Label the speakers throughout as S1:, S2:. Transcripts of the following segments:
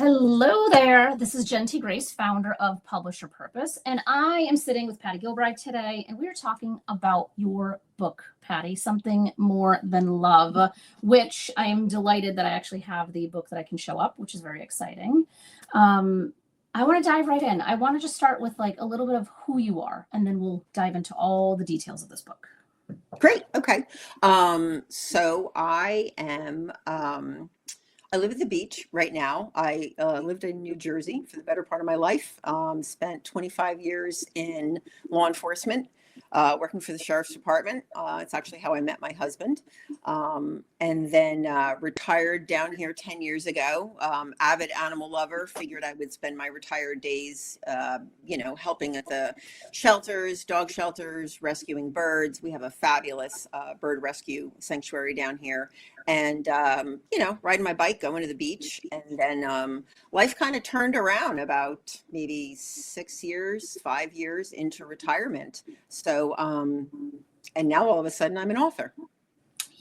S1: Hello there. This is Jen T. Grace, founder of Publish Your Purpose, and I am sitting with Patty Gilbride today, and we're talking about your book, Patty, Something More Than Love, which I am delighted that I actually have the book that I can show up, which is very exciting. I want to dive right in. I want to just start with like a little bit of who you are, and then we'll dive into all the details of this book.
S2: Great. Okay. So I am, I live at the beach right now. I lived in New Jersey for the better part of my life. Spent 25 years in law enforcement, working for the sheriff's department. It's actually how I met my husband. And then retired down here 10 years ago. Avid animal lover, figured I would spend my retired days, helping at the shelters, dog shelters, rescuing birds. We have a fabulous bird rescue sanctuary down here. And, riding my bike, going to the beach. And then life kind of turned around about maybe 5 years into retirement. So, and now all of a sudden I'm an author.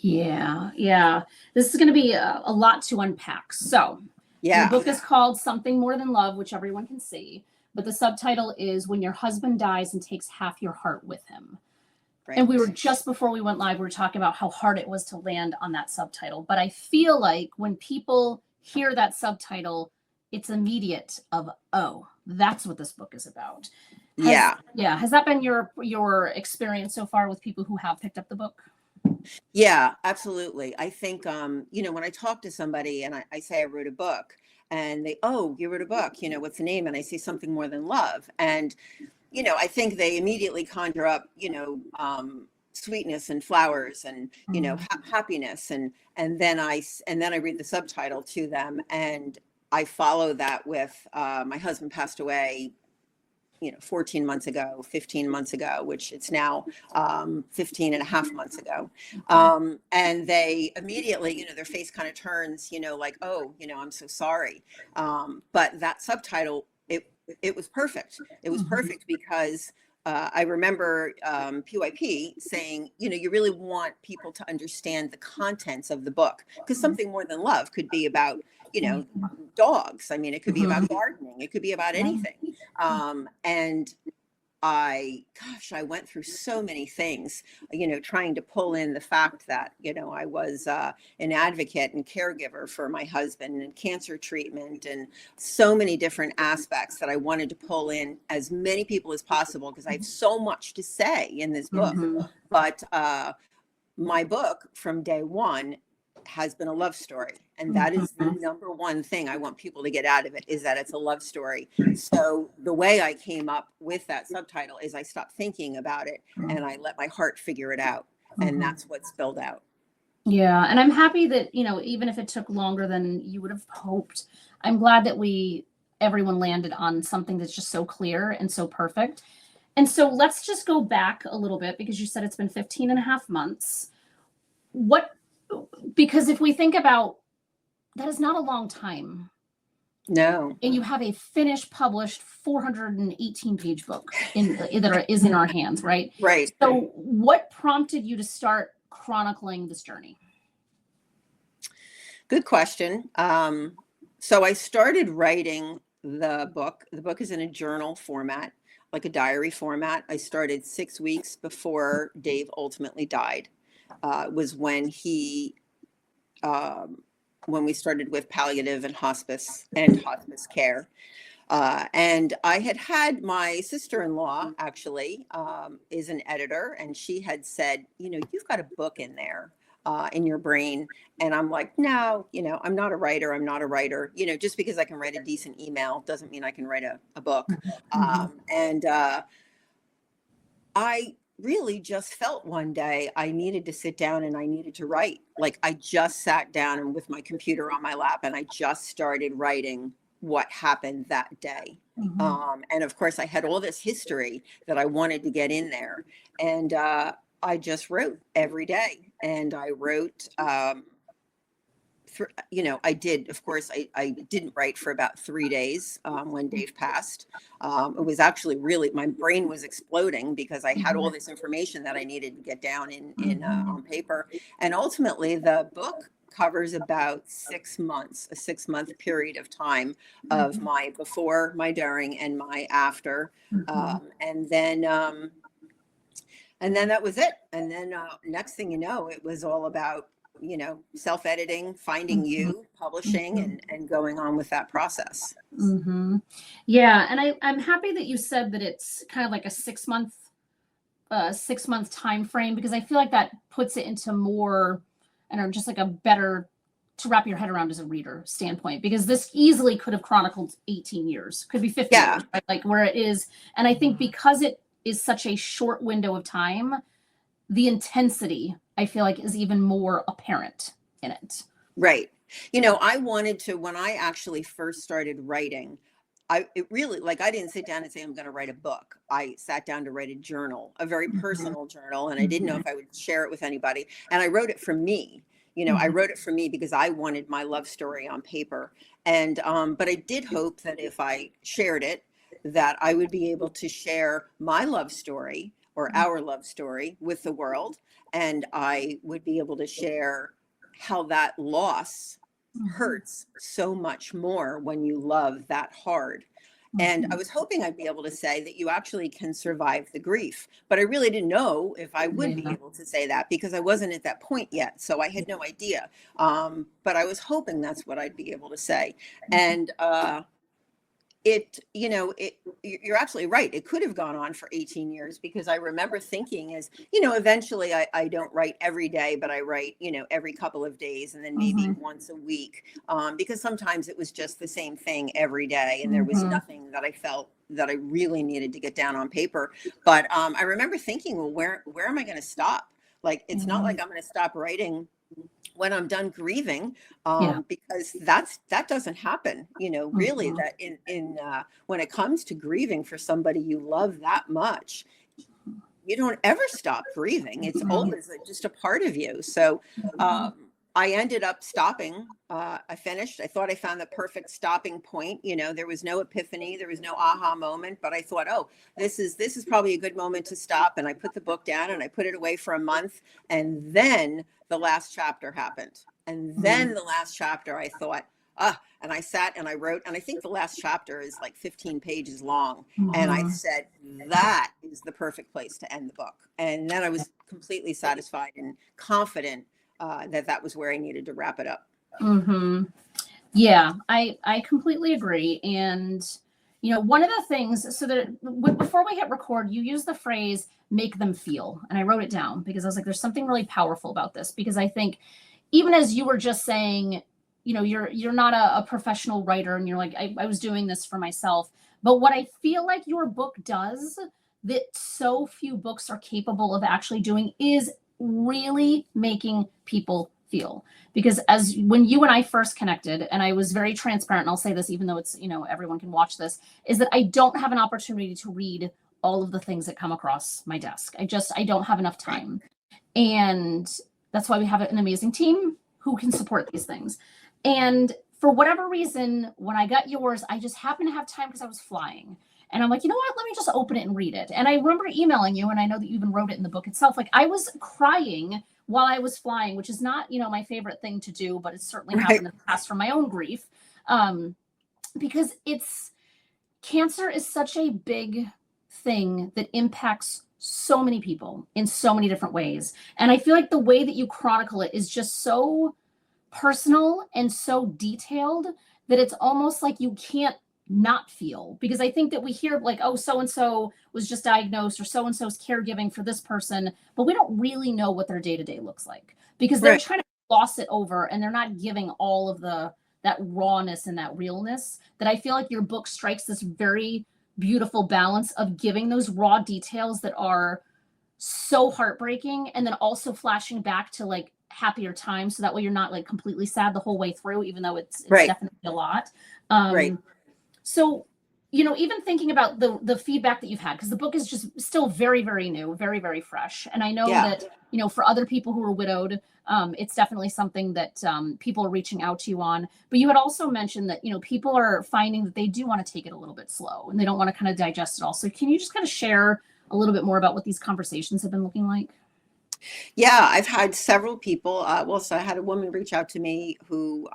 S1: Yeah. This is going to be a lot to unpack. So,
S2: Yeah.
S1: Your book is called Something More Than Love, which everyone can see. But the subtitle is When Your Husband Dies and Takes Half Your Heart with Him. Right. And we were just before we went live, we were talking about how hard it was to land on that subtitle. But I feel like when people hear that subtitle, it's immediate of, oh, that's what this book is about. Has that been your experience so far with people who have picked up the book?
S2: Yeah, absolutely. I think, when I talk to somebody and I say I wrote a book and they, oh, you wrote a book, what's the name? And I say Something More Than Love. And I think they immediately conjure up, sweetness and flowers and, happiness. And then I read the subtitle to them and I follow that with, my husband passed away, 14 months ago, 15 months ago, which it's now 15 and a half months ago. And they immediately, their face kind of turns, like, oh, I'm so sorry. But that subtitle, it was perfect. It was perfect because I remember PYP saying, you really want people to understand the contents of the book because Something More Than Love could be about, dogs. I mean, it could be about gardening. It could be about anything. And I went through so many things, trying to pull in the fact that, I was an advocate and caregiver for my husband and cancer treatment and so many different aspects that I wanted to pull in as many people as possible because I have so much to say in this book. But my book from day one has been a love story. And that is the number one thing I want people to get out of it is that it's a love story. So the way I came up with that subtitle is I stopped thinking about it and I let my heart figure it out. And that's what spilled out.
S1: Yeah. And I'm happy that, even if it took longer than you would have hoped, I'm glad that everyone landed on something that's just so clear and so perfect. And so let's just go back a little bit because you said it's been 15 and a half months. Because if we think about that is not a long time.
S2: No.
S1: And you have a finished, published 418-page book that is in our hands, right?
S2: Right.
S1: So what prompted you to start chronicling this journey?
S2: Good question. So I started writing the book. The book is in a journal format, like a diary format. I started 6 weeks before Dave ultimately died. Was when when we started with palliative and hospice care. And I had my sister-in-law actually is an editor and she had said, you've got a book in there in your brain. And I'm like, no, I'm not a writer. I'm not a writer. Just because I can write a decent email doesn't mean I can write a book. And I really just felt one day I needed to sit down and I needed to write. Like I just sat down and with my computer on my lap and I just started writing what happened that day. And of course I had all this history that I wanted to get in there. And I just wrote every day. And I wrote, I did, of course, I didn't write for about 3 days when Dave passed. It was actually really, my brain was exploding because I had all this information that I needed to get down on paper. And ultimately the book covers about 6 months, a 6-month period of time of my before, my during, and my after. And then that was it. And then next thing you know, it was all about, self-editing, finding you, publishing, and going on with that process.
S1: Yeah, and I'm happy that you said that it's kind of like a 6 month time frame, because I feel like that puts it into more, I don't know, just like a better to wrap your head around as a reader standpoint, because this easily could have chronicled 18 years, could be 50 years, right? Like where it is. And I think because it is such a short window of time, the intensity, I feel like, is even more apparent in it.
S2: Right. I wanted to, when I actually first started writing, it really, like, I didn't sit down and say, I'm going to write a book. I sat down to write a journal, a very personal journal. And I didn't know if I would share it with anybody. And I wrote it for me. I wrote it for me because I wanted my love story on paper. And, but I did hope that if I shared it, that I would be able to share my love story or our love story with the world. And I would be able to share how that loss hurts so much more when you love that hard. And I was hoping I'd be able to say that you actually can survive the grief, but I really didn't know if I would be able to say that because I wasn't at that point yet. So I had no idea. But I was hoping that's what I'd be able to say. And you're absolutely right. It could have gone on for 18 years because I remember thinking eventually I don't write every day, but I write, every couple of days and then maybe once a week, because sometimes it was just the same thing every day. And there was nothing that I felt that I really needed to get down on paper. But I remember thinking, well, where am I going to stop? Like, it's not like I'm going to stop writing when I'm done grieving, because that doesn't happen, really, that in when it comes to grieving for somebody you love that much, you don't ever stop grieving. It's always just a part of you. So I ended up stopping. I finished. I thought I found the perfect stopping point. There was no epiphany. There was no aha moment. But I thought, oh, this is probably a good moment to stop. And I put the book down and I put it away for a month. And then the last chapter happened. And then the last chapter, I thought, and I sat and I wrote. And I think the last chapter is like 15 pages long. And I said, that is the perfect place to end the book. And then I was completely satisfied and confident that was where I needed to wrap it up.
S1: Yeah, I completely agree. And, one of the things, so that before we hit record, you use the phrase, make them feel. And I wrote it down because I was like, there's something really powerful about this, because I think even as you were just saying, you're not a professional writer and you're like, I was doing this for myself. But what I feel like your book does that so few books are capable of actually doing is really making people feel. Because when you and I first connected, and I was very transparent, and I'll say this even though it's, everyone can watch this, is that I don't have an opportunity to read all of the things that come across my desk. I don't have enough time. And that's why we have an amazing team who can support these things. And for whatever reason, when I got yours, I just happened to have time because I was flying. And I'm like, you know what? Let me just open it and read it. And I remember emailing you, and I know that you even wrote it in the book itself. Like, I was crying while I was flying, which is not, my favorite thing to do, but it's certainly happened in the past from my own grief. Because cancer is such a big thing that impacts so many people in so many different ways. And I feel like the way that you chronicle it is just so personal and so detailed that it's almost like you can't not feel, because I think that we hear like, oh, so-and-so was just diagnosed, or so-and-so's caregiving for this person, but we don't really know what their day-to-day looks like, because they're trying to gloss it over and they're not giving all of that rawness and that realness, that I feel like your book strikes this very beautiful balance of giving those raw details that are so heartbreaking, and then also flashing back to like happier times, so that way you're not like completely sad the whole way through, even though it's definitely a lot. So, even thinking about the feedback that you've had, because the book is just still very, very new, very, very fresh. And I know that, for other people who are widowed, it's definitely something that people are reaching out to you on. But you had also mentioned that, people are finding that they do want to take it a little bit slow and they don't want to kind of digest it all. So can you just kind of share a little bit more about what these conversations have been looking like?
S2: Yeah, I've had several people. Well, so I had a woman reach out to me who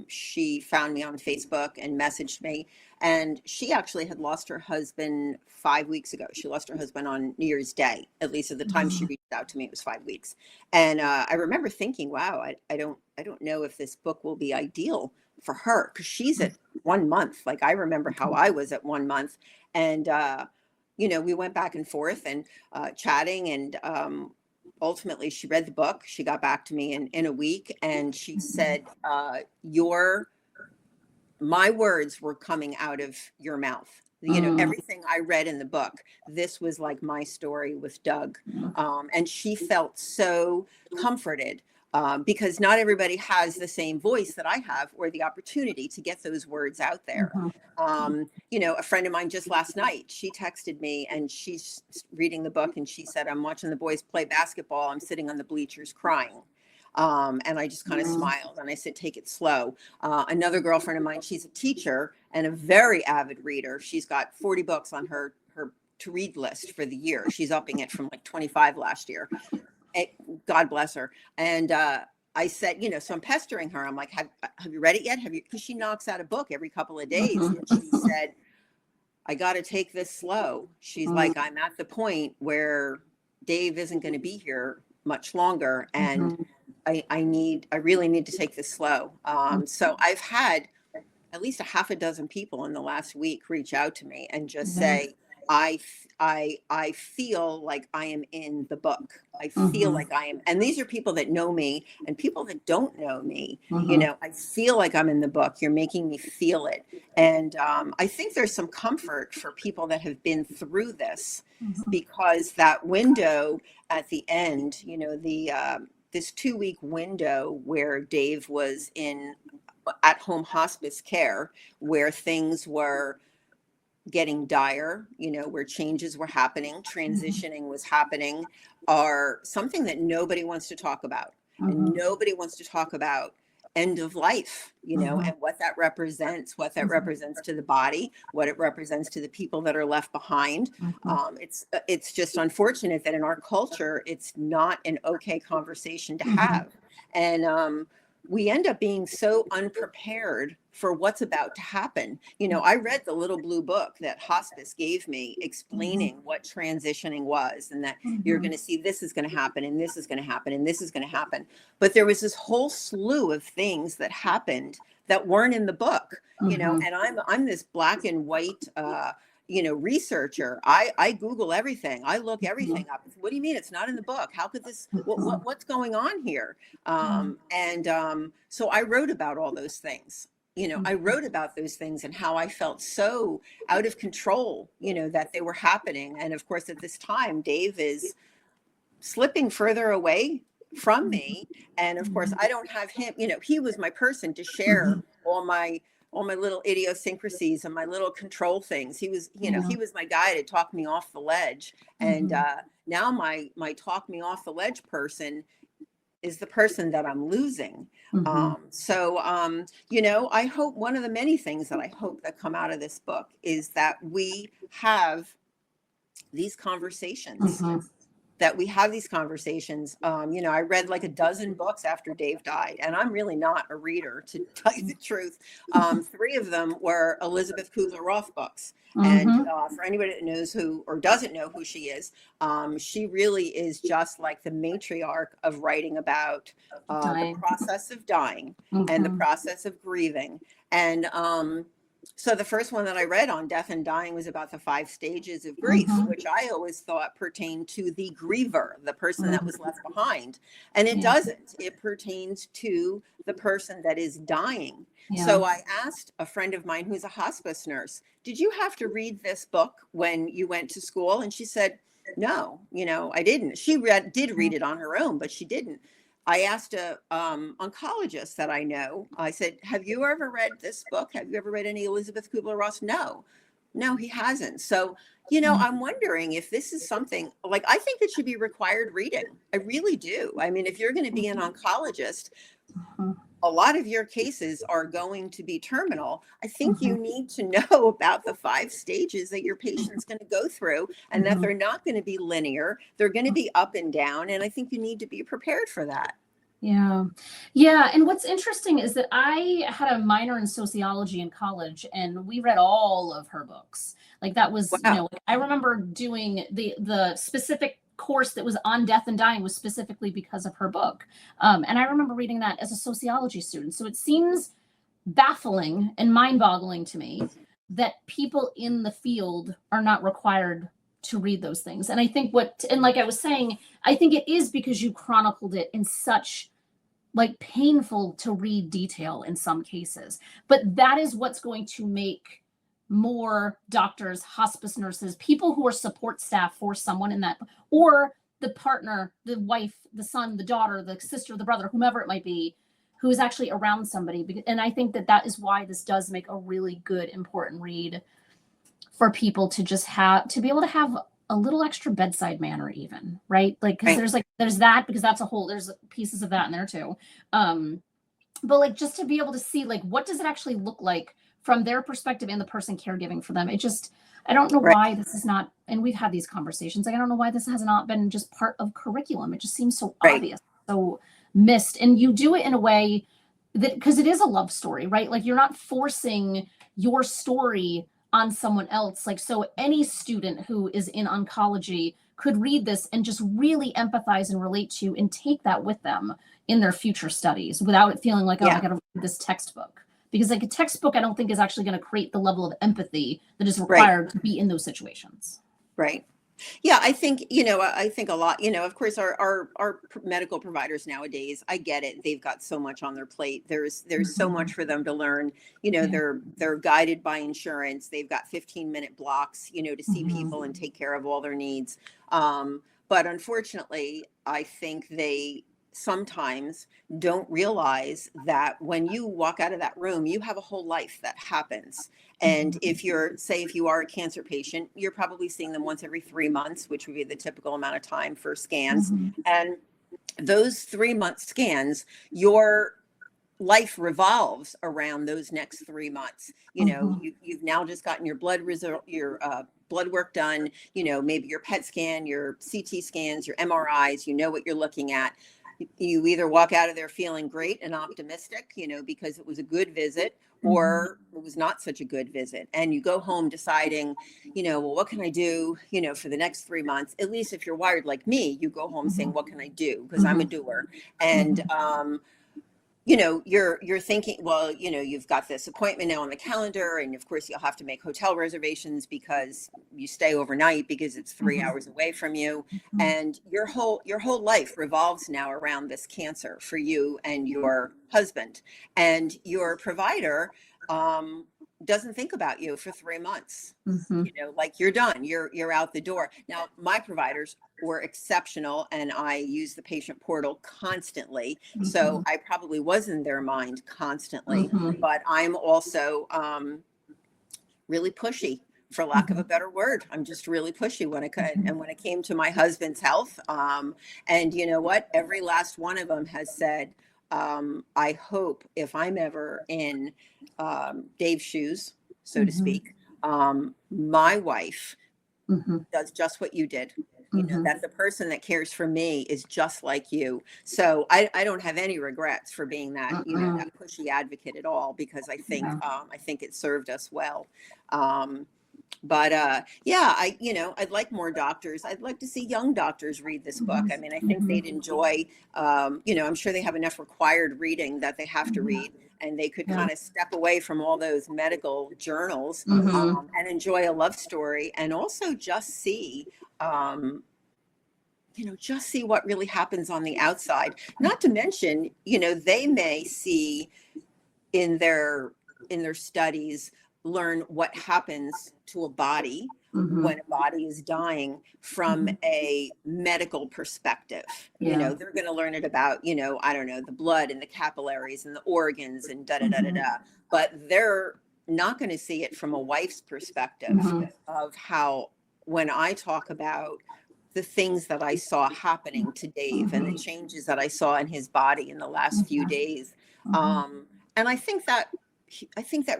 S2: she found me on Facebook and messaged me. And she actually had lost her husband 5 weeks ago. She lost her husband on New Year's Day. At least at the time she
S1: Mhm.
S2: reached out to me, it was 5 weeks. And I remember thinking, wow, I don't know if this book will be ideal for her because she's at 1 month. Like I remember how I was at 1 month. And, we went back and forth and chatting and ultimately she read the book. She got back to me in a week and she said, your my words were coming out of your mouth.
S1: Mm.
S2: Everything I read in the book, this was like my story with Doug. And she felt so comforted because not everybody has the same voice that I have or the opportunity to get those words out there.
S1: Mhm.
S2: A friend of mine just last night, she texted me and she's reading the book and she said, I'm watching the boys play basketball. I'm sitting on the bleachers crying. And I just kind of
S1: Mm.
S2: smiled and I said, take it slow. Another girlfriend of mine, she's a teacher and a very avid reader. She's got 40 books on her to read list for the year. She's upping it from like 25 last year. God bless her. And I said, so I'm pestering her. I'm like, have you read it yet? Have you? Because she knocks out a book every couple of days.
S1: Mhm.
S2: And she said, I got to take this slow. She's
S1: Mm.
S2: like, I'm at the point where Dave isn't going to be here much longer. And
S1: Mhm.
S2: I really need to take this slow.
S1: Mhm.
S2: So I've had at least a half a dozen people in the last week reach out to me and just
S1: Yeah.
S2: say, I feel like I am in the book. I feel
S1: Mhm.
S2: like I am. And these are people that know me and people that don't know me.
S1: Mhm.
S2: I feel like I'm in the book. You're making me feel it. And I think there's some comfort for people that have been through this
S1: Mhm.
S2: because that window at the end, this 2 week window where Dave was in at home hospice care, where things were getting dire, where changes were happening,
S1: Mhm.
S2: transitioning was happening, are something that nobody wants to talk about. And
S1: Mhm.
S2: nobody wants to talk about end of life,
S1: Mhm.
S2: and what that
S1: Mhm.
S2: represents to the body, what it represents to the people that are left behind.
S1: Mhm.
S2: It's just unfortunate that in our culture, it's not an okay conversation to
S1: Mhm.
S2: have. And we end up being so unprepared for what's about to happen. I read the little blue book that hospice gave me
S1: Mhm.
S2: explaining what transitioning was and that you're going
S1: Mhm.
S2: to see this is going to happen and this is going to happen and this is going to happen. But there was this whole slew of things that happened that weren't in the book,
S1: Mhm.
S2: and I'm this black and white researcher. I Google everything. I look everything up. What do you mean it's not in the book? How could this, what's going on here? And So I wrote about all those things. I
S1: Mhm.
S2: wrote about those things and how I felt so out of control, that they were happening. And of course, at this time, Dave is slipping further away from me. And of course,
S1: Mhm.
S2: I don't have him, he was my person to share
S1: Mhm.
S2: all my little idiosyncrasies and my little control things.
S1: Yeah.
S2: He was my guy to talk me off the ledge. And
S1: Mhm.
S2: now my talk me off the ledge person is the person that I'm losing.
S1: Mhm.
S2: I hope one of the many things that I hope that come out of this book is that we have these conversations
S1: Mhm.
S2: I read like a dozen books after Dave died, and I'm really not a reader, to tell you the truth. Three of them were Elizabeth Kubler-Ross books. And
S1: Mhm.
S2: for anybody that knows who or doesn't know who she really is just like the matriarch of writing about the
S1: Dying.
S2: process of dying and the
S1: Mhm.
S2: process of grieving. And so the first one that I read on death and dying was about the 5 stages of grief,
S1: Mhm.
S2: which I always thought pertained to the griever, the person that was
S1: Mhm.
S2: left behind. And it
S1: Yeah.
S2: doesn't. It pertains to the person that is dying.
S1: Yeah.
S2: So I asked a friend of mine who's a hospice nurse, did you have to read this book when you went to school? And she said, no, I didn't. Did read it on her own, but she didn't. I asked a oncologist that I know. I said, "Have you ever read this book? Have you ever read any Elizabeth Kubler-Ross?" No, no, he hasn't. So,
S1: Mhm.
S2: I'm wondering if this is something like I think it should be required reading. I really do. I mean, if you're going to be an oncologist,
S1: Mhm.
S2: a lot of your cases are going to be terminal. I think
S1: Mhm.
S2: you need to know about the 5 stages that your patient's going to go through, and that
S1: Mhm.
S2: they're not going to be linear. They're going to be up and down. And I think you need to be prepared for that.
S1: Yeah. Yeah. And what's interesting is that I had a minor in sociology in college and we read all of her books. Like that was,
S2: Wow.
S1: I remember doing the specific course that was on death and dying was specifically because of her book. And I remember reading that as a sociology student. So it seems baffling and mind-boggling to me that people in the field are not required to read those things. And I think and like I was saying, I think it is because you chronicled it in such like painful to read detail in some cases. But that is what's going to make more doctors, hospice nurses, people who are support staff for someone in that, or the partner, the wife, the son, the daughter, the sister, the brother, whomever it might be, who is actually around somebody. And I think that that is why this does make a really good, important read for people to just have to be able to have a little extra bedside manner, even, right? Like, because
S2: Right.
S1: there's that, because that's a whole, there's pieces of that in there too. But like just to be able to see like what does it actually look like from their perspective and the person caregiving for them. It just, I don't know
S2: Right.
S1: why this is not, and we've had these conversations, like I don't know why this has not been just part of curriculum. It just seems so
S2: Right.
S1: obvious, so missed. And you do it in a way that, because it is a love story, right? Like you're not forcing your story on someone else. Like, so any student who is in oncology could read this and just really empathize and relate to and take that with them in their future studies without it feeling like, oh, I
S2: Yeah.
S1: got to read this textbook. Because like a textbook, I don't think is actually going to create the level of empathy that is
S2: Right.
S1: required to be in those situations.
S2: Right. Yeah, I think, I think a lot, of course, our medical providers nowadays, I get it. They've got so much on their plate. There's so
S1: Mhm.
S2: much for them to learn.
S1: Yeah.
S2: They're guided by insurance. They've got 15-minute blocks, to see
S1: Mhm.
S2: people and take care of all their needs. But unfortunately, I think they sometimes don't realize that when you walk out of that room, you have a whole life that happens. And
S1: Mhm.
S2: if if you are a cancer patient, you're probably seeing them once every 3 months, which would be the typical amount of time for scans.
S1: Mhm.
S2: And those 3 month scans, your life revolves around those next 3 months.
S1: Mhm.
S2: You've now just gotten your blood result, your blood work done, maybe your PET scan, your CT scans, your MRIs, what you're looking at. You either walk out of there feeling great and optimistic, because it was a good visit,
S1: Mhm.
S2: or it was not such a good visit. And you go home deciding, well, what can I do, for the next 3 months? At least if you're wired like me, you go home saying,
S1: Mhm.
S2: what can I do? Because I'm a
S1: Mhm.
S2: doer. And,
S1: Mhm.
S2: you're thinking, well, you've got this appointment now on the calendar, and of course you'll have to make hotel reservations because you stay overnight because it's 3 hours away from you.
S1: Mhm.
S2: And your whole life revolves now around this cancer for you and your husband. And your provider doesn't think about you for 3 months.
S1: Mhm.
S2: Like you're done, you're out the door. Now my providers were exceptional, and I use the patient portal constantly, so
S1: Mhm.
S2: I probably was in their mind constantly.
S1: Mhm.
S2: But I'm also really pushy, for lack of a
S1: Mhm.
S2: better word. I'm just really pushy when it could.
S1: Mhm.
S2: And when it came to my husband's health, and you know what? Every last one of them has said, I hope if I'm ever in Dave's shoes, so to
S1: Mhm.
S2: speak, my wife
S1: Mhm.
S2: does just what you did.
S1: Mhm.
S2: That the person that cares for me is just like you. So I don't have any regrets for being that,
S1: Mhm.
S2: that pushy advocate at all, because
S1: Yeah.
S2: I think it served us well. Um, but yeah, I'd like more doctors. I'd like to see young doctors read this book.
S1: Mhm.
S2: I mean, I think
S1: Mhm.
S2: they'd enjoy, I'm sure they have enough required reading that they have to
S1: Mhm.
S2: read, and they could
S1: Yeah.
S2: kind of step away from all those medical journals,
S1: Mhm.
S2: and enjoy a love story, and also um, just see what really happens on the outside. Not to mention, they may see in their studies, learn what happens to a body
S1: Mhm.
S2: when a body is dying from
S1: Mhm.
S2: a medical perspective.
S1: Yeah.
S2: They're going to learn it about, I don't know, the blood and the capillaries and the organs and da da da da
S1: Mhm.
S2: da. But they're not going to see it from a wife's perspective
S1: Mhm.
S2: of how, when I talk about the things that I saw happening to Dave and the
S1: Mhm.
S2: changes that I saw in his body in the last few
S1: Mhm.
S2: days, And I think that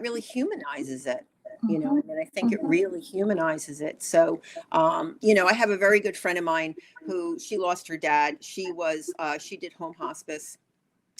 S2: really humanizes it.
S1: Mhm.
S2: I think it really humanizes it. So, I have a very good friend of mine who she lost her dad. She did home hospice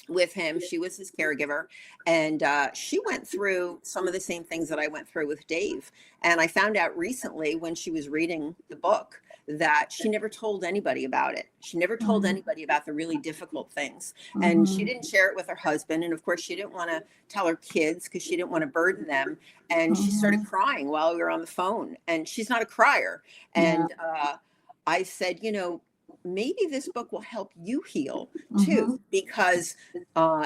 S2: with him. She was his caregiver, and she went through some of the same things that I went through with Dave. And I found out recently when she was reading the book that she never told anybody about it. She never told
S1: Mhm.
S2: anybody about the really difficult things. And she
S1: Mhm.
S2: didn't share it with her husband. And of course, she didn't want to tell her kids because she didn't want to burden them. And she started
S1: Mhm.
S2: crying while we were on the phone. And she's not a crier.
S1: Yeah.
S2: And I said, maybe this book will help you heal
S1: Mhm.
S2: too, because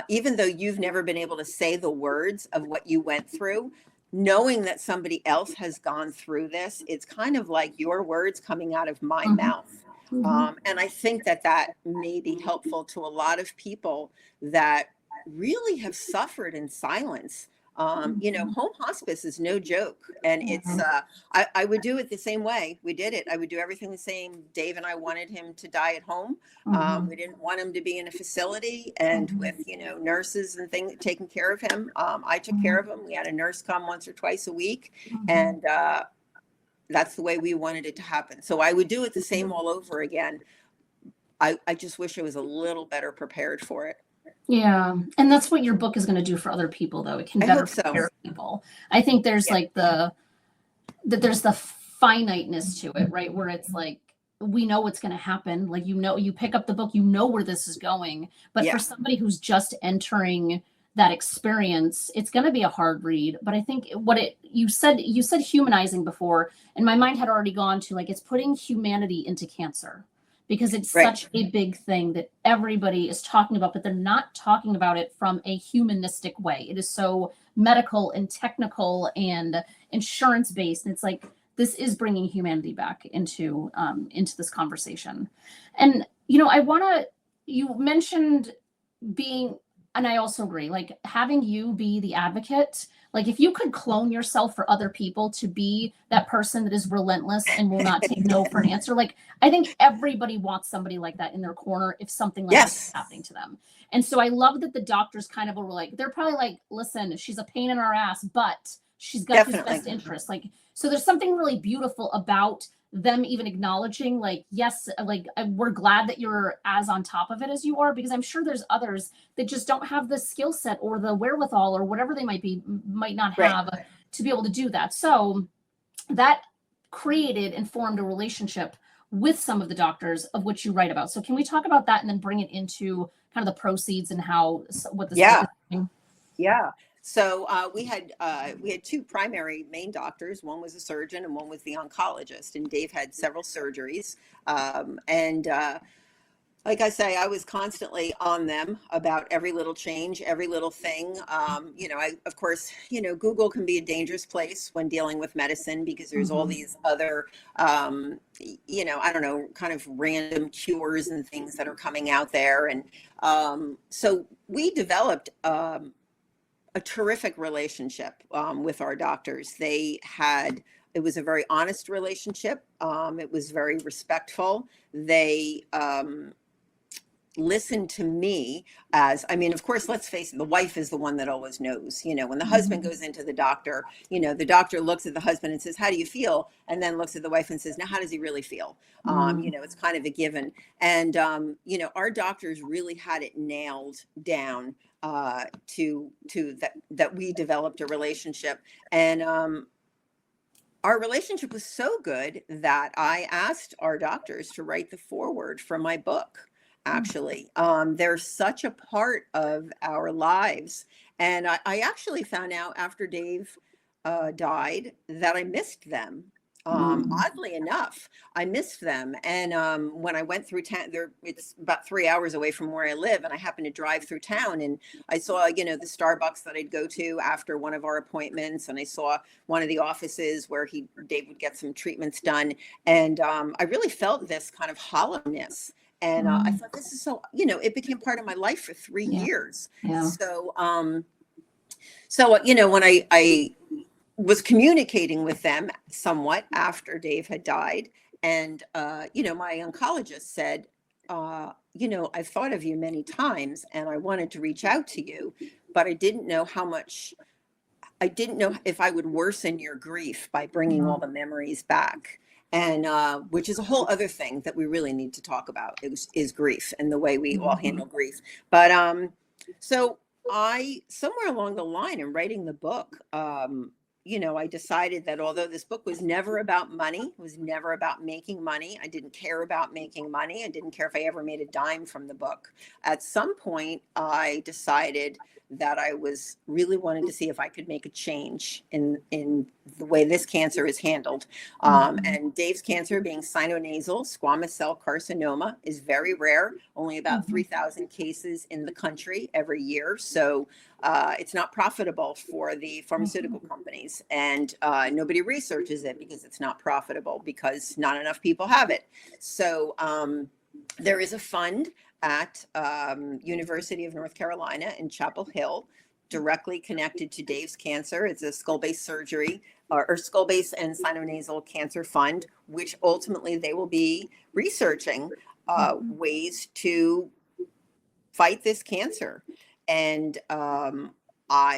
S2: even though you've never been able to say the words of what you went through, knowing that somebody else has gone through this, it's kind of like your words coming out of my
S1: Mhm.
S2: mouth.
S1: Mhm.
S2: And I think that that may be helpful to a lot of people that really have suffered in silence.
S1: Mhm.
S2: Home hospice is no joke. And
S1: Yeah.
S2: I would do it the same way we did it. I would do everything the same. Dave and I wanted him to die at home. We
S1: Mhm.
S2: didn't want him to be in a facility and
S1: Mhm.
S2: with, nurses and things taking care of him. I took care
S1: Mhm.
S2: of him. We had a nurse come once or twice a week.
S1: Mhm.
S2: And that's the way we wanted it to happen. So I would do it the same all over again. I just wish I was a little better prepared for it.
S1: Yeah, and that's what your book is gonna do for other people, though. It can
S2: I
S1: better
S2: hope so.
S1: prepare people. I think there's
S2: Yeah.
S1: like there's the finiteness to it, right? Where it's like we know what's going to happen. Like you pick up the book, you know where this is going. But for
S2: Yeah.
S1: somebody who's just entering that experience, it's going to be a hard read. But I think what it you said humanizing before, and my mind had already gone to like it's putting humanity into cancer because it's
S2: Right.
S1: such a big thing that everybody is talking about, but they're not talking about it from a humanistic way. It is so medical and technical and insurance based, and it's like this is bringing humanity back into this conversation. And I want to you mentioned being, and I also agree, like having you be the advocate, like if you could clone yourself for other people to be that person that is relentless and will not take no for an answer, like I think everybody wants somebody like that in their corner if something like this is
S2: Yes.
S1: happening to them. And so I love that the doctors kind of were like, they're probably like, listen, she's a pain in our ass, but she's got his
S2: Definitely.
S1: best interest. Like, so there's something really beautiful about them even acknowledging like, yes, like we're glad that you're as on top of it as you are, because I'm sure there's others that just don't have the skill set or the wherewithal or whatever they might not
S2: Right.
S1: have to be able to do that. So that created and formed a relationship with some of the doctors of which you write about. So can we talk about that and then bring it into kind of the proceeds and how what this book
S2: Yeah.
S1: is doing?
S2: Yeah. So we had two primary main doctors. One was a surgeon, and one was the oncologist. And Dave had several surgeries. And like I say, I was constantly on them about every little change, every little thing. Of course, Google can be a dangerous place when dealing with medicine because there's all
S1: Mm-hmm.
S2: these other, I don't know, kind of random cures and things that are coming out there. And so we developed a terrific relationship with our doctors. It was a very honest relationship. It was very respectful. They listened to me of course, let's face it, the wife is the one that always knows. When the husband
S1: Mm-hmm.
S2: goes into the doctor, the doctor looks at the husband and says, how do you feel? And then looks at the wife and says, now, how does he really feel? It's kind of a given. And, our doctors really had it nailed down to that we developed a relationship. And our relationship was so good that I asked our doctors to write the foreword for my book. Actually, they're such a part of our lives. And I actually found out after Dave died that I missed them.
S1: Mm-hmm.
S2: Oddly enough, I missed them. And when I went through town, it's about 3 hours away from where I live. And I happened to drive through town and I saw, the Starbucks that I'd go to after one of our appointments. And I saw one of the offices where Dave would get some treatments done. And I really felt this kind of hollowness. And I thought, this is so, it became part of my life for three
S1: Yeah.
S2: years.
S1: Yeah.
S2: So when I was communicating with them somewhat after Dave had died, and my oncologist said, you know, I've thought of you many times and I wanted to reach out to you, but I didn't know I didn't know if I would worsen your grief by bringing all the memories back. And which is a whole other thing that we really need to talk about is grief and the way we all handle grief. But so I, somewhere along the line in writing the book, you know, I decided that although this book was never about money, was never about making money, I didn't care about making money. I didn't care if I ever made a dime from the book. At some point, I decided that I was really wanting to see if I could make a change in the way this cancer is handled. And Dave's cancer, being sinonasal squamous cell carcinoma, is very rare, only about 3,000 cases in the country every year. So it's not profitable for the pharmaceutical companies, and nobody researches it because it's not profitable, because not enough people have it. So there is a fund at University of North Carolina in Chapel Hill, directly connected to Dave's cancer. It's a skull-based surgery or skull-based and sinonasal cancer fund, which ultimately they will be researching ways to fight this cancer. And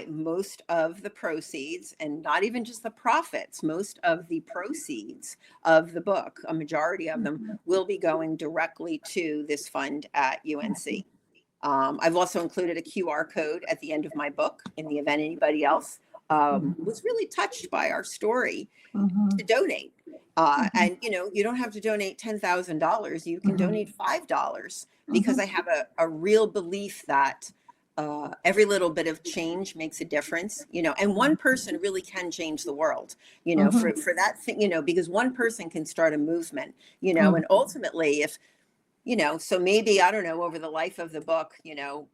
S2: most of the proceeds, and not even just the profits, most of the proceeds of the book, a majority of them, will be going directly to this fund at UNC. I've also included a QR code at the end of my book in the event anybody else was really touched by our story to donate. And, you know, you don't have to donate $10,000. You can donate $5, because I have a real belief that every little bit of change makes a difference, you know, and one person really can change the world, you know, for that thing, you know, because one person can start a movement, you know, and ultimately if, you know, so maybe, I don't know, over the life of the book, you know,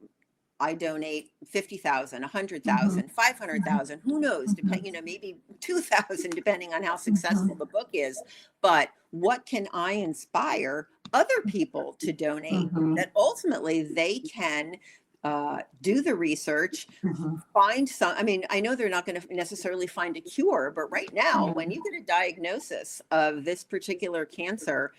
S2: I donate 50,000, 100,000, 500,000, who knows, depending, you know, maybe 2,000, depending on how successful the book is. But what can I inspire other people to donate that ultimately they can do the research, find some, I mean, I know they're not going to necessarily find a cure, but right now, when you get a diagnosis of this particular cancer,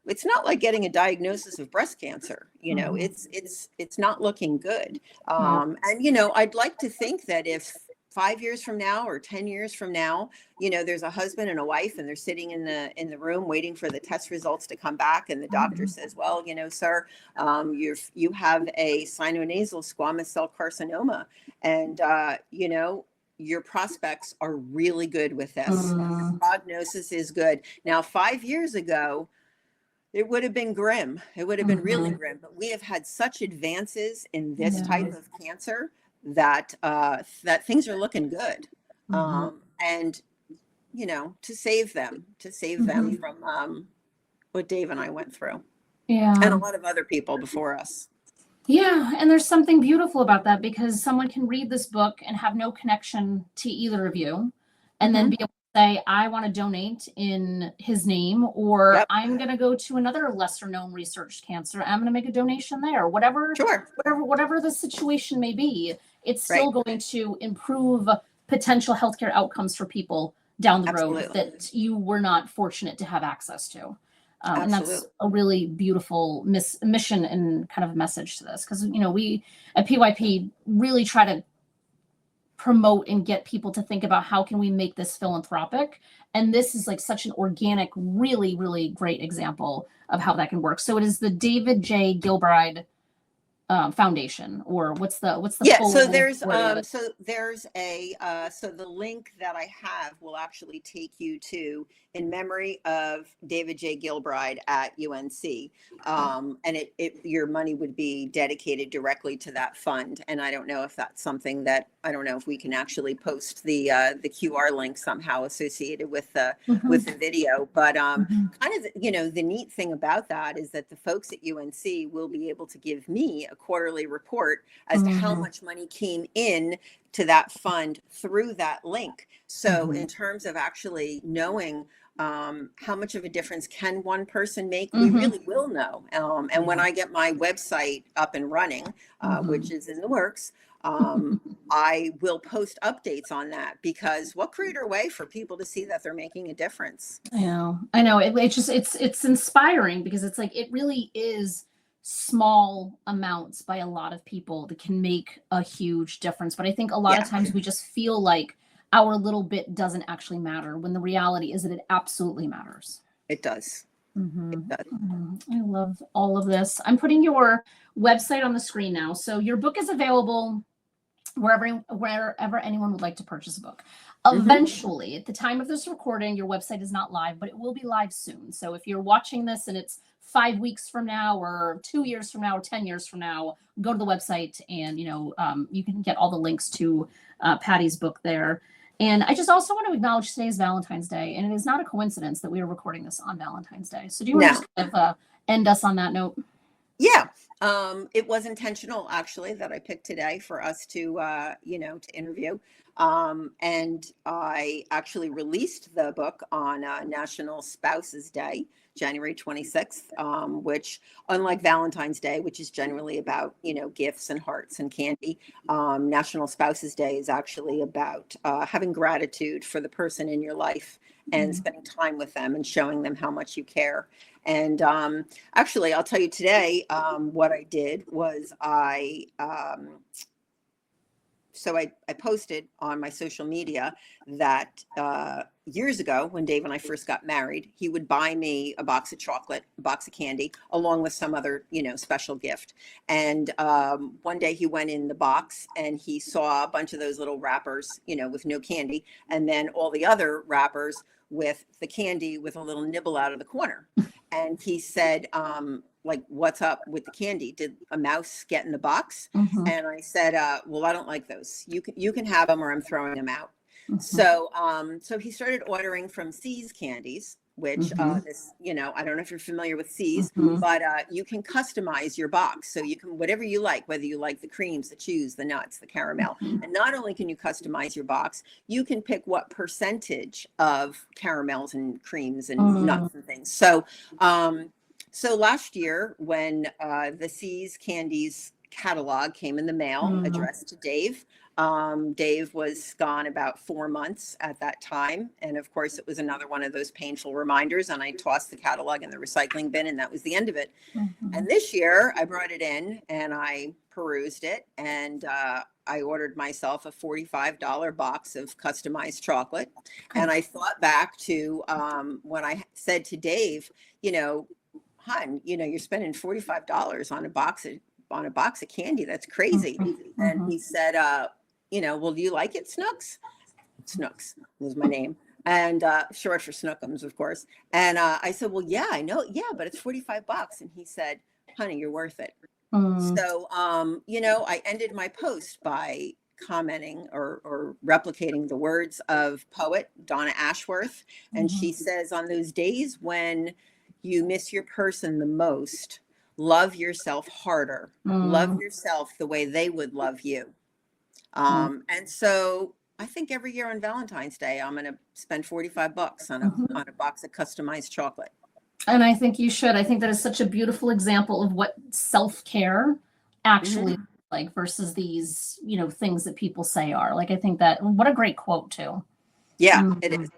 S2: it's not like getting a diagnosis of breast cancer. You know, it's not looking good. And, you know, I'd like to think that if 5 years from now or 10 years from now, you know, there's a husband and a wife and they're sitting in the room waiting for the test results to come back, and the doctor says, well, you know, sir, you have a sinonasal squamous cell carcinoma, and you know, your prospects are really good with this. Your prognosis is good. Now, 5 years ago, it would have been grim. It would have been really grim. But we have had such advances in this type of cancer that that things are looking good. And, you know, to save them from what Dave and I went through.
S1: Yeah.
S2: And a lot of other people before us.
S1: Yeah, and there's something beautiful about that, because someone can read this book and have no connection to either of you, and then be able to say, I want to donate in his name, or I'm going to go to another lesser known research cancer. I'm going to make a donation there, whatever the situation may be. It's still going to improve potential healthcare outcomes for people down the road that you were not fortunate to have access to. And that's a really beautiful mission and kind of message to this, because, you know, we at PYP really try to promote and get people to think about how can we make this philanthropic. And this is like such an organic, really, really great example of how that can work. So it is the David J. Gilbride Foundation, or what's the full
S2: so there's so the link that I have will actually take you to in memory of David J. Gilbride at UNC, and your money would be dedicated directly to that fund. And I don't know if that's something that, I don't know if we can actually post the QR link somehow associated with the video, but kind of, you know, the neat thing about that is that the folks at UNC will be able to give me a quarterly report as to how much money came in to that fund through that link. So in terms of actually knowing how much of a difference can one person make, we really will know. And when I get my website up and running, which is in the works, I will post updates on that, because what greater way for people to see that they're making a difference?
S1: I know. It's inspiring, because it's like, it really is small amounts by a lot of people that can make a huge difference. But I think a lot of times we just feel like our little bit doesn't actually matter, when the reality is that it absolutely matters.
S2: It does. It does.
S1: I love all of this. I'm putting your website on the screen now. So your book is available wherever anyone would like to purchase a book. Eventually, at the time of this recording, your website is not live, but it will be live soon. So if you're watching this and it's 5 weeks from now, or 2 years from now, or 10 years from now, go to the website and you can get all the links to Patty's book there. And I just also want to acknowledge today is Valentine's Day, and it is not a coincidence that we are recording this on Valentine's Day. So do you want to just kind of end us on that note?
S2: Yeah. It was intentional, actually, that I picked today for us to, to interview. And I actually released the book on National Spouses Day, January 26th, which, unlike Valentine's Day, which is generally about, gifts and hearts and candy, National Spouses Day is actually about having gratitude for the person in your life and spending time with them and showing them how much you care. And actually, I'll tell you today, what I did was I posted on my social media that years ago, when Dave and I first got married, he would buy me a box of chocolate, a box of candy, along with some other, special gift. And one day he went in the box and he saw a bunch of those little wrappers, with no candy, and then all the other wrappers with the candy with a little nibble out of the corner. And he said, what's up with the candy? Did a mouse get in the box? And I said, well, I don't like those. You can have them, or I'm throwing them out. So he started ordering from C's Candies, which this, I don't know if you're familiar with C's, but you can customize your box. So you can, whatever you like, whether you like the creams, the chews, the nuts, the caramel. And not only can you customize your box, you can pick what percentage of caramels and creams and nuts and things. So last year, when the C's Candies catalog came in the mail, addressed to Dave, Dave was gone about 4 months at that time. And of course, it was another one of those painful reminders. And I tossed the catalog in the recycling bin, and that was the end of it. And this year I brought it in and I perused it, and I ordered myself a $45 box of customized chocolate. And I thought back to when I said to Dave, hun, you're spending $45 on a box of candy. That's crazy. And he said, well, do you like it, Snooks? Snooks was my name, and short for Snookums, of course. And I said, well, yeah, I know. Yeah, but it's $45. And he said, honey, you're worth it. So, I ended my post by commenting or replicating the words of poet Donna Ashworth. And she says, on those days when you miss your person the most, love yourself harder. Love yourself the way they would love you. And so I think every year on Valentine's Day, I'm going to spend $45 on a box of customized chocolate.
S1: And I think you should. I think that is such a beautiful example of what self-care actually is like, versus these, things that people say are. Like, I think that, what a great quote too.
S2: Yeah, it is.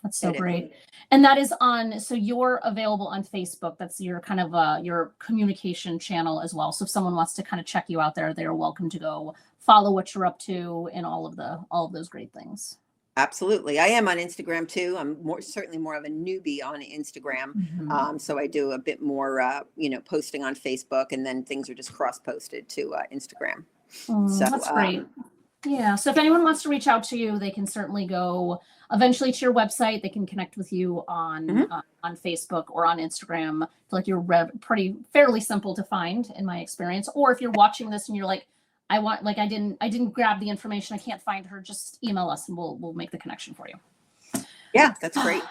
S1: That's so great. And that is so you're available on Facebook. That's your kind of your communication channel as well. So if someone wants to kind of check you out there, they're welcome to go follow what you're up to and all of those great things.
S2: Absolutely. I am on Instagram too. I'm certainly more of a newbie on Instagram. So I do a bit more, posting on Facebook, and then things are just cross-posted to Instagram. So
S1: that's great. Yeah. So if anyone wants to reach out to you, they can certainly go eventually to your website. They can connect with you on Facebook or on Instagram. I feel like you're fairly simple to find in my experience. Or if you're watching this and you're like, I didn't grab the information, I can't find her, just email us and we'll make the connection for you.
S2: Yeah, that's great.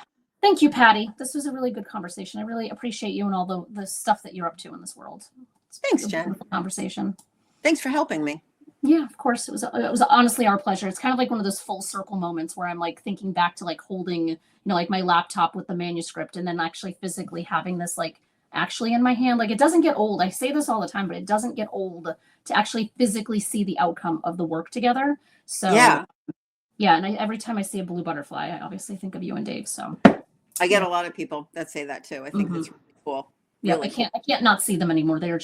S1: Thank you, Patty. This was a really good conversation. I really appreciate you and all the stuff that you're up to in this world.
S2: Thanks, Jen.
S1: Conversation.
S2: Thanks for helping me.
S1: Yeah, of course. It was honestly our pleasure. It's kind of like one of those full circle moments where I'm like thinking back to like holding, like my laptop with the manuscript, and then actually physically having this like actually in my hand. Like, it doesn't get old. I say this all the time, but it doesn't get old to actually physically see the outcome of the work together. So yeah. And every time I see a blue butterfly, I obviously think of you and Dave. So
S2: I get a lot of people that say that too. I think that's really cool.
S1: Yeah,
S2: Really
S1: I can't not see them anymore. They're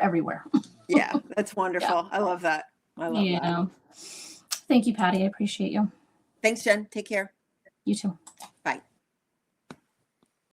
S1: everywhere.
S2: Yeah, that's wonderful. I love that. I love that.
S1: Yeah. Thank you, Patty. I appreciate you.
S2: Thanks, Jen. Take care.
S1: You too.